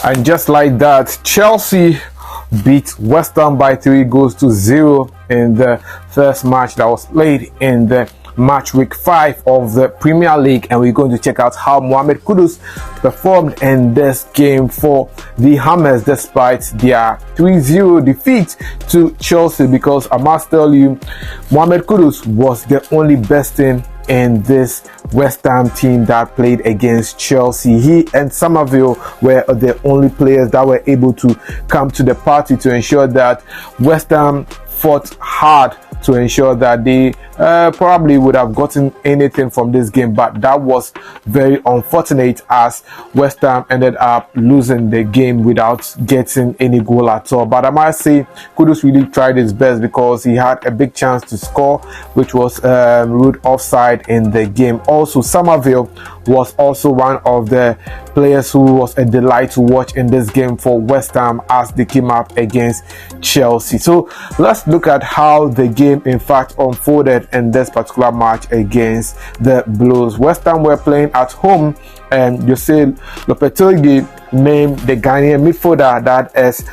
And just like that, Chelsea beat West Ham by 3-0 in the first match that was played in the match week 5 of the Premier League, and we're going to check out how Mohamed Kudus performed in this game for the Hammers despite their 3-0 defeat to Chelsea, because I must tell you, Mohamed Kudus was the only best thing in this West Ham team that played against Chelsea. He and Somerville were the only players that were able to come to the party to ensure that West Ham fought hard to ensure that they probably would have gotten anything from this game, but that was very unfortunate as West Ham ended up losing the game without getting any goal at all. But I must say, Kudus really tried his best because he had a big chance to score, which was ruled offside in the game. Also, Somerville was also one of the players who was a delight to watch in this game for West Ham as they came up against Chelsea. So let's look at how the game in fact unfolded in this particular match against the Blues. West Ham were playing at home, and Jose Lopetegui named the Ghanaian midfielder that is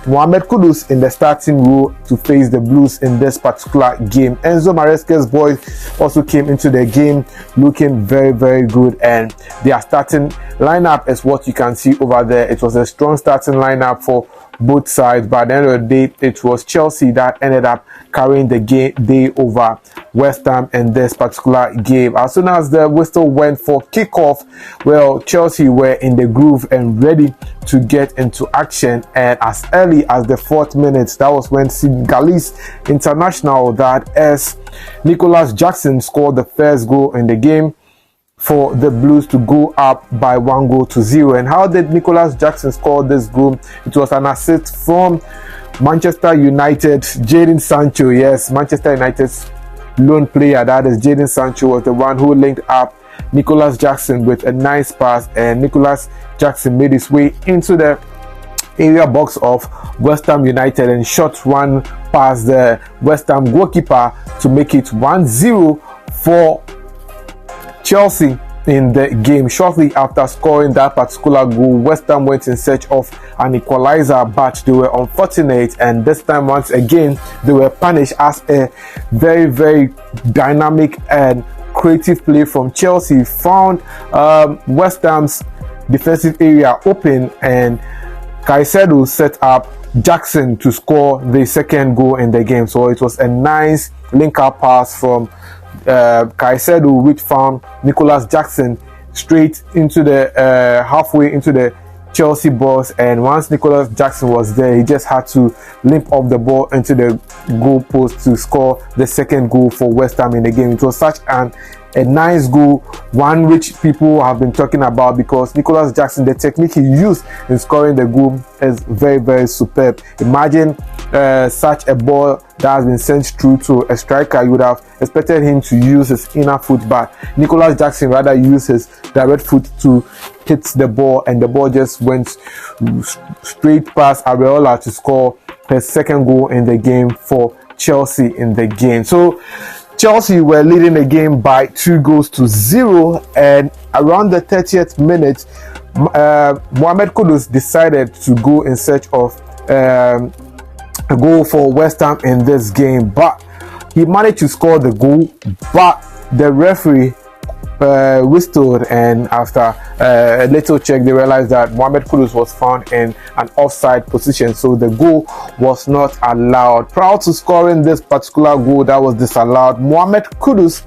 Mohamed Kudus in the starting role to face the Blues in this particular game. Enzo Maresca's boys also came into the game looking very, very good, and their starting lineup is what you can see over there. It was a strong starting lineup for both sides, but at the end of the day, it was Chelsea that ended up carrying the day over West Ham in this particular game. As soon as the whistle went for kickoff, well, Chelsea were in the groove and ready to get into action, and as early as the 4th minute, that was when Senegalese international that is Nicolas Jackson scored the first goal in the game for the Blues to go up by 1-0. And how did Nicolas Jackson score this goal? It was an assist from Manchester United, Jadon Sancho. Yes, Manchester United's lone player, that is Jadon Sancho, was the one who linked up Nicolas Jackson with a nice pass, and Nicolas Jackson made his way into the area box of West Ham United and shot one past the West Ham goalkeeper to make it 1-0 for Chelsea in the game. Shortly after scoring that particular goal, West Ham went in search of an equalizer, but they were unfortunate, and this time once again they were punished as a very, very dynamic and creative play from Chelsea found West Ham's defensive area open, and Caicedo set up Jackson to score the second goal in the game. So it was a nice link-up pass from Caicedo, which found Nicolas Jackson straight into the halfway into the Chelsea box, and once Nicolas Jackson was there, he just had to limp up the ball into the goal post to score the second goal for West Ham in the game. It was such a nice goal, one which people have been talking about, because Nicolas Jackson, the technique he used in scoring the goal is very, very superb. Imagine such a ball that has been sent through to a striker. You would have expected him to use his inner foot, but Nicolas Jackson rather used his direct foot to hit the ball, and the ball just went straight past Areola to score his second goal in the game for Chelsea in the game. So Chelsea were leading the game by 2-0, and around the 30th minute, Mohamed Kudus decided to go in search of a goal for West Ham in this game, but he managed to score the goal, but the referee whistled, and after a little check they realized that Mohamed Kudus was found in an offside position, so the goal was not allowed. Prior to scoring this particular goal that was disallowed, Mohamed Kudus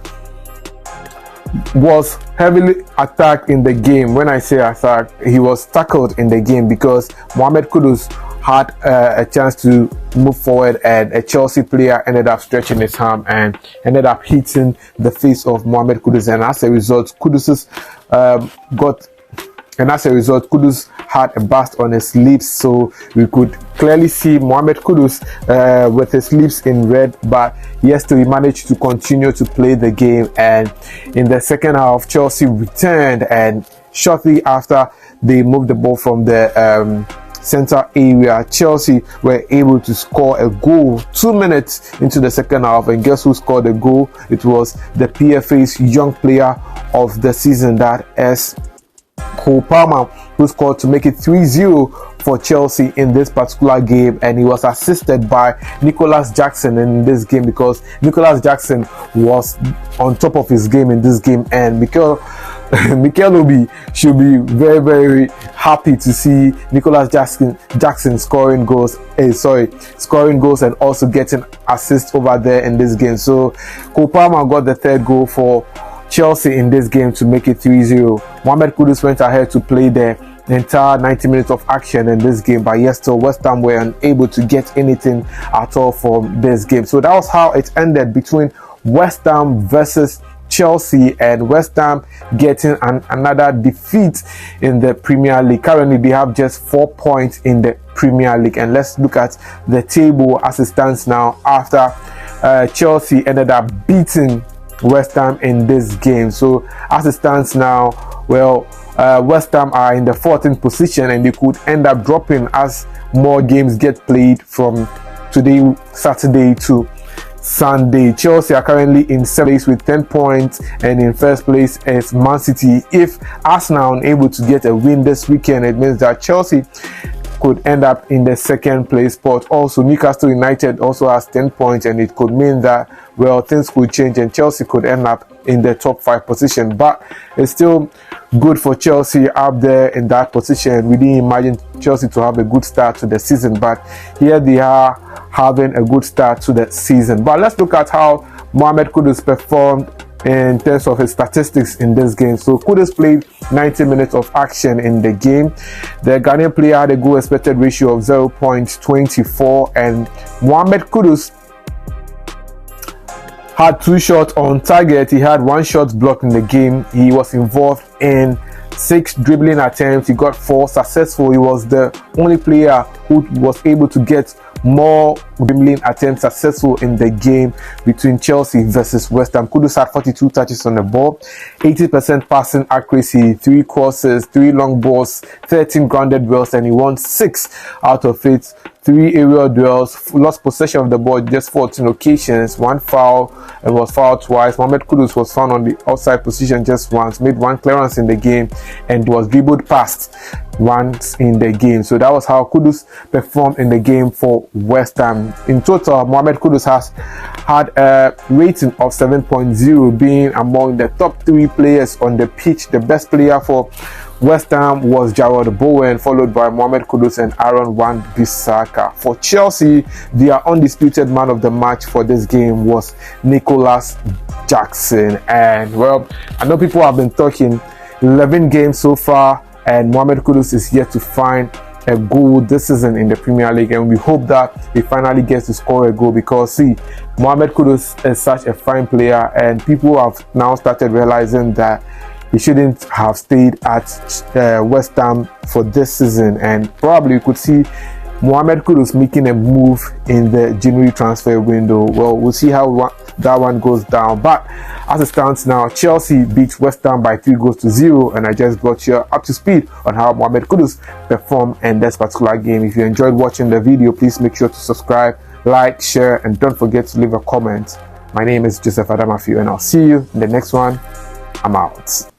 was heavily attacked in the game. When I say attacked, he was tackled in the game because Mohamed Kudus had a chance to move forward, and a Chelsea player ended up stretching his arm and ended up hitting the face of Mohamed Kudus, and as a result, Kudus had a burst on his lips, so we could clearly see Mohamed Kudus with his lips in red, but yes, he managed to continue to play the game. And in the second half, Chelsea returned, and shortly after they moved the ball from the center area, Chelsea were able to score a goal 2 minutes into the second half, and guess who scored the goal? It was the PFA's young player of the season, that is Cole Palmer, who scored to make it 3-0 for Chelsea in this particular game, and he was assisted by Nicholas Jackson in this game, because Nicholas Jackson was on top of his game in this game, and Mikel Obi should be very, very happy to see Nicholas Jackson scoring goals and also getting assists over there in this game. So Cole Palmer got the third goal for Chelsea in this game to make it 3-0. Mohamed Kudus went ahead to play the entire 90 minutes of action in this game, but yes, still West Ham were unable to get anything at all from this game. So that was how it ended between West Ham versus Chelsea, and West Ham getting another defeat in the Premier League. Currently they have just 4 points in the Premier League, and let's look at the table as it stands now after Chelsea ended up beating West Ham in this game. So as it stands now, well, West Ham are in the 14th position, and they could end up dropping as more games get played from today, Saturday, to Sunday. Chelsea are currently in 7th place with 10 points, and in first place is Man City. If Arsenal are unable to get a win this weekend, it means that Chelsea could end up in the 2nd place spot. Also, Newcastle United also has 10 points, and it could mean that, well, things could change and Chelsea could end up in the top 5 position. But it's still good for Chelsea up there in that position. We didn't imagine Chelsea to have a good start to the season, but here they are having a good start to the season. But let's look at how Mohamed Kudus performed in terms of his statistics in this game. So Kudus played 90 minutes of action in the game. The Ghanaian player had a goal expected ratio of 0.24, and Mohamed Kudus had 2 shots on target. He had 1 shot blocked in the game. He was involved in 6 dribbling attempts. He got 4 successful. He was the only player who was able to get more dribbling attempts successful in the game between Chelsea versus West Ham. Kudus had 42 touches on the ball, 80% passing accuracy, 3 crosses, 3 long balls, 13 grounded duels, and he won 6 out of it. 3 aerial duels, lost possession of the ball just 14 occasions, 1 foul, and was fouled twice. Mohamed Kudus was found on the outside position just once, made 1 clearance in the game, and was dribbled past once in the game. So that was how Kudus performed in the game for West Ham. In total, Mohamed Kudus has had a rating of 7.0, being among the top 3 players on the pitch. The best player for West Ham was Jarrod Bowen, followed by Mohamed Kudus and Aaron Wan-Bissaka. For Chelsea, their undisputed man of the match for this game was Nicholas Jackson. And well, I know people have been talking 11 games so far, and Mohamed Kudus is yet to find a goal this season in the Premier League, and we hope that he finally gets to score a goal, because see, Mohamed Kudus is such a fine player, and people have now started realizing that he shouldn't have stayed at West Ham for this season, and probably we could see Mohamed Kudus making a move in the January transfer window. Well, we'll see how that one goes down. But as it stands now, Chelsea beat West Ham by 3-0, and I just got you up to speed on how Mohamed Kudus performed in this particular game. If you enjoyed watching the video, please make sure to subscribe, like, share, and don't forget to leave a comment. My name is Joseph Adamafiu, and I'll see you in the next one. I'm out.